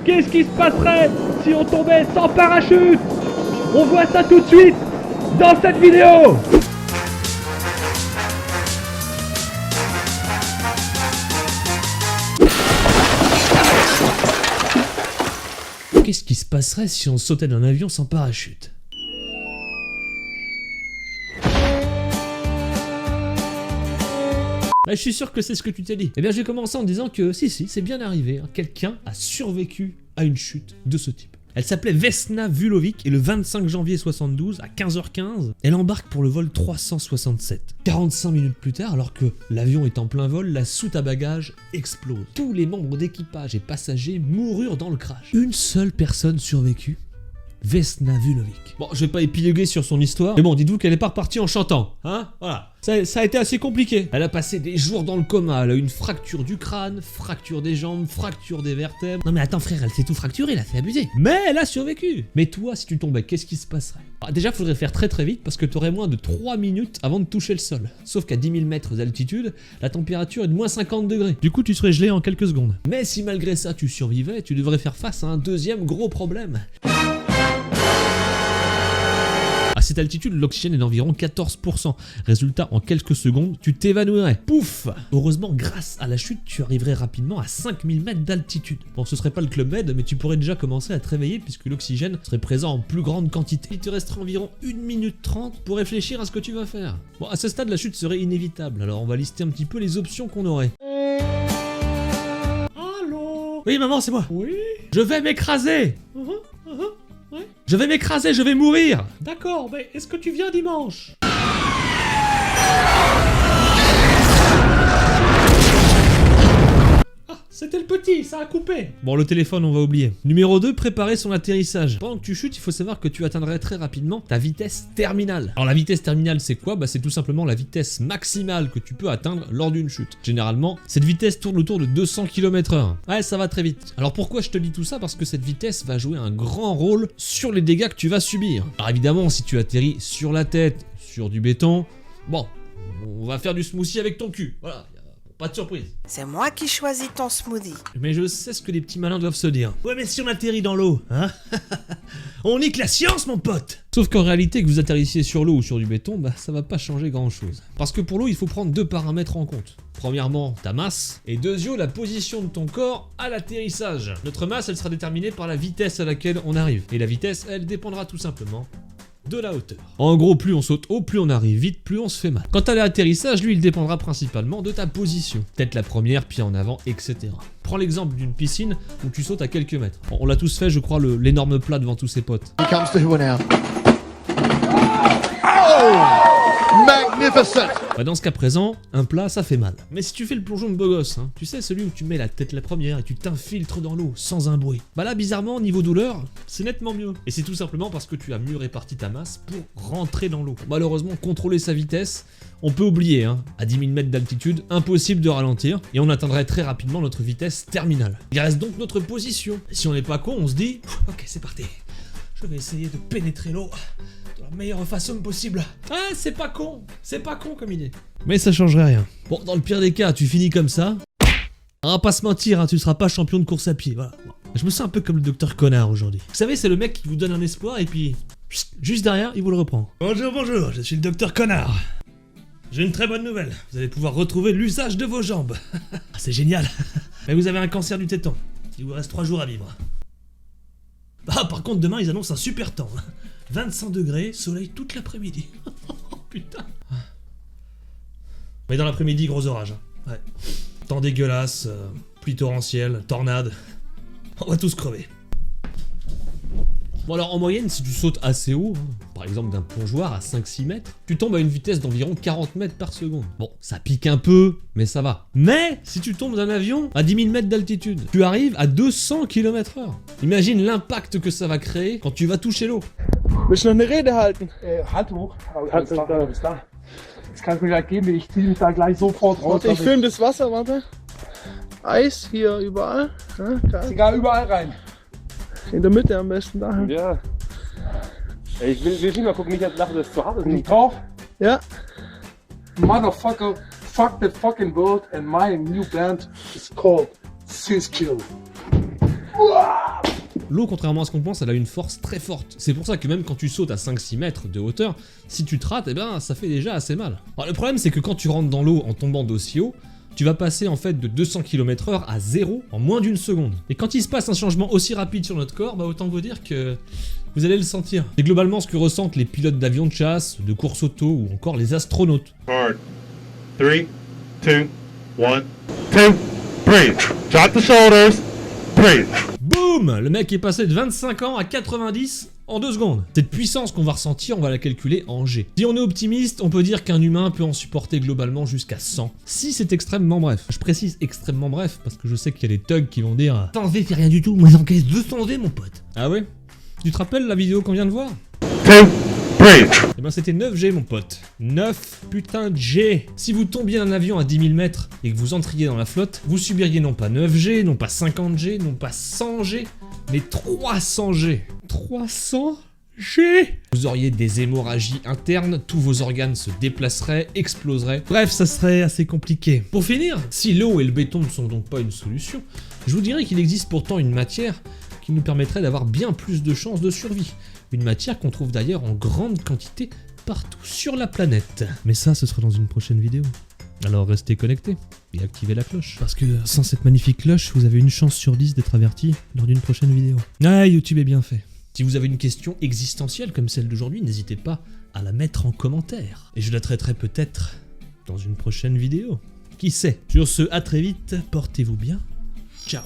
Qu'est-ce qui se passerait si on tombait sans parachute? On voit ça tout de suite dans cette vidéo. Qu'est-ce qui se passerait si on sautait d'un avion sans parachute? Bah, je suis sûr que c'est ce que tu t'es dit. Eh bien, j'ai commencé en disant que si, c'est bien arrivé. Hein. Quelqu'un a survécu à une chute de ce type. Elle s'appelait Vesna Vulovic et le 25 janvier 72 à 15h15, elle embarque pour le vol 367. 45 minutes plus tard, alors que l'avion est en plein vol, la soute à bagages explose. Tous les membres d'équipage et passagers moururent dans le crash. Une seule personne survécut. Vesna Vulovic. Bon, je vais pas épiloguer sur son histoire, mais bon, dites-vous qu'elle est pas repartie en chantant, hein. Voilà. Ça a été assez compliqué. Elle a passé des jours dans le coma, elle a eu une fracture du crâne, fracture des jambes, fracture des vertèbres. Non mais attends frère, elle s'est tout fracturé là, c'est abusé. Mais elle a survécu. Mais toi, si tu tombais, qu'est-ce qui se passerait? Déjà, faudrait faire très vite parce que t'aurais moins de 3 minutes avant de toucher le sol. Sauf qu'à 10 000 mètres d'altitude, la température est de moins 50 degrés. Du coup, tu serais gelé en quelques secondes. Mais si malgré ça tu survivais, tu devrais faire face à un deuxième gros problème. À cette altitude, l'oxygène est d'environ 14%. Résultat, en quelques secondes, tu t'évanouirais. Pouf! Heureusement, grâce à la chute, tu arriverais rapidement à 5000 mètres d'altitude. Bon, ce serait pas le Club Med, mais tu pourrais déjà commencer à te réveiller puisque l'oxygène serait présent en plus grande quantité. Il te resterait environ 1 minute 30 pour réfléchir à ce que tu vas faire. Bon, à ce stade, la chute serait inévitable, alors on va lister un petit peu les options qu'on aurait. Allô? Oui, maman, c'est moi. Oui? Je vais m'écraser. Ouais. Je vais m'écraser, je vais mourir. D'accord, mais est-ce que tu viens dimanche? Ah, c'était le petit, ça a coupé. Bon, le téléphone, on va oublier. Numéro 2, préparer son atterrissage. Pendant que tu chutes, il faut savoir que tu atteindrais très rapidement ta vitesse terminale. Alors la vitesse terminale, c'est quoi? Bah c'est tout simplement la vitesse maximale que tu peux atteindre lors d'une chute. Généralement, cette vitesse tourne autour de 200 km/h. Ouais, ça va très vite. Alors pourquoi je te dis tout ça? Parce que cette vitesse va jouer un grand rôle sur les dégâts que tu vas subir. Alors évidemment, si tu atterris sur la tête, sur du béton, bon, on va faire du smoothie avec ton cul. Voilà. Pas de surprise. C'est moi qui choisis ton smoothie. Mais je sais ce que les petits malins doivent se dire. Ouais, mais si on atterrit dans l'eau, hein? On nique la science, mon pote! Sauf qu'en réalité, que vous atterrissiez sur l'eau ou sur du béton, bah ça va pas changer grand chose. Parce que pour l'eau, il faut prendre 2 paramètres en compte. Premièrement, ta masse, et deuxièmement, la position de ton corps à l'atterrissage. Notre masse, elle sera déterminée par la vitesse à laquelle on arrive. Et la vitesse, elle dépendra tout simplement de la hauteur. En gros, plus on saute haut, plus on arrive vite, plus on se fait mal. Quant à l'atterrissage, lui, il dépendra principalement de ta position. Tête la première, pied en avant, etc. Prends l'exemple d'une piscine où tu sautes à quelques mètres. Bon, on l'a tous fait, je crois, l'énorme plat devant tous ses potes. Here comes the who now. Oh! Magnificent! Bah dans ce cas présent, un plat ça fait mal. Mais si tu fais le plongeon de beau gosse, hein, tu sais celui où tu mets la tête la première et tu t'infiltres dans l'eau sans un bruit. Bah là bizarrement niveau douleur, c'est nettement mieux. Et c'est tout simplement parce que tu as mieux réparti ta masse pour rentrer dans l'eau. Malheureusement contrôler sa vitesse, on peut oublier, hein. À 10 000 mètres d'altitude, impossible de ralentir et on atteindrait très rapidement notre vitesse terminale. Il reste donc notre position. Et si on n'est pas con, on se dit, ok c'est parti, je vais essayer de pénétrer l'eau de la meilleure façon possible. Ah, c'est pas con comme idée. Mais ça changerait rien. Bon, dans le pire des cas, tu finis comme ça. On va pas se mentir, hein, tu seras pas champion de course à pied, voilà. Je me sens un peu comme le docteur Connard aujourd'hui. Vous savez, c'est le mec qui vous donne un espoir et puis, juste derrière, il vous le reprend. Bonjour, je suis le docteur Connard. J'ai une très bonne nouvelle, vous allez pouvoir retrouver l'usage de vos jambes. C'est génial. Mais vous avez un cancer du téton. Il vous reste 3 jours à vivre. Ah, par contre, demain, ils annoncent un super temps. 25 degrés, soleil toute l'après-midi. Oh putain. Mais dans l'après-midi, gros orage. Ouais. Temps dégueulasse, pluie torrentielle, tornade. On va tous crever. Bon alors en moyenne, si tu sautes assez haut, hein, par exemple d'un plongeoir à 5-6 mètres, tu tombes à une vitesse d'environ 40 mètres par seconde. Bon, ça pique un peu, mais ça va. Mais si tu tombes d'un avion à 10 000 mètres d'altitude, tu arrives à 200 km/h. Imagine l'impact que ça va créer quand tu vas toucher l'eau. Willst du noch eine Rede halten? Hand hoch. Alles da, bis da. Das kann ich mir gleich geben, ich ziehe mich da gleich sofort raus. Warte, ich filme das Wasser, warte. Eis hier überall. Ja, da. Egal, überall rein. In der Mitte am besten da. Ja. Ich will nicht mal gucken, nicht dass das zu hart ist. Nicht drauf? Ja. Motherfucker, fuck the fucking world and my new band is called 6 kilos. L'eau, contrairement à ce qu'on pense, elle a une force très forte. C'est pour ça que même quand tu sautes à 5-6 mètres de hauteur, si tu te rates, eh ben ça fait déjà assez mal. Alors, le problème, c'est que quand tu rentres dans l'eau en tombant d'aussi haut, tu vas passer en fait de 200 km/h à 0 en moins d'une seconde. Et quand il se passe un changement aussi rapide sur notre corps, bah autant vous dire que vous allez le sentir. C'est globalement ce que ressentent les pilotes d'avions de chasse, de course auto ou encore les astronautes. Hard. 3, 2, 1, 2, breathe. Drop the shoulders, breathe. Boum! Le mec est passé de 25 ans à 90 en 2 secondes. Cette puissance qu'on va ressentir, on va la calculer en G. Si on est optimiste, on peut dire qu'un humain peut en supporter globalement jusqu'à 100. Si c'est extrêmement bref. Je précise extrêmement bref parce que je sais qu'il y a des thugs qui vont dire 100 V c'est rien du tout, moi j'encaisse 200 V mon pote. Ah ouais? Tu te rappelles la vidéo qu'on vient de voir? 2, breathe. Eh ben c'était 9G mon pote. 9 putain de G. Si vous tombiez d'un avion à 10 000 mètres et que vous entriez dans la flotte, vous subiriez non pas 9G, non pas 50G, non pas 100G, mais 300G. 300G. Vous auriez des hémorragies internes, tous vos organes se déplaceraient, exploseraient. Bref, ça serait assez compliqué. Pour finir, si l'eau et le béton ne sont donc pas une solution, je vous dirais qu'il existe pourtant une matière qui nous permettrait d'avoir bien plus de chances de survie. Une matière qu'on trouve d'ailleurs en grande quantité partout sur la planète. Mais ça, ce sera dans une prochaine vidéo. Alors restez connectés et activez la cloche. Parce que sans cette magnifique cloche, vous avez une chance sur 10 d'être averti lors d'une prochaine vidéo. Ah, YouTube est bien fait. Si vous avez une question existentielle comme celle d'aujourd'hui, n'hésitez pas à la mettre en commentaire. Et je la traiterai peut-être dans une prochaine vidéo. Qui sait? Sur ce, à très vite, portez-vous bien. Ciao.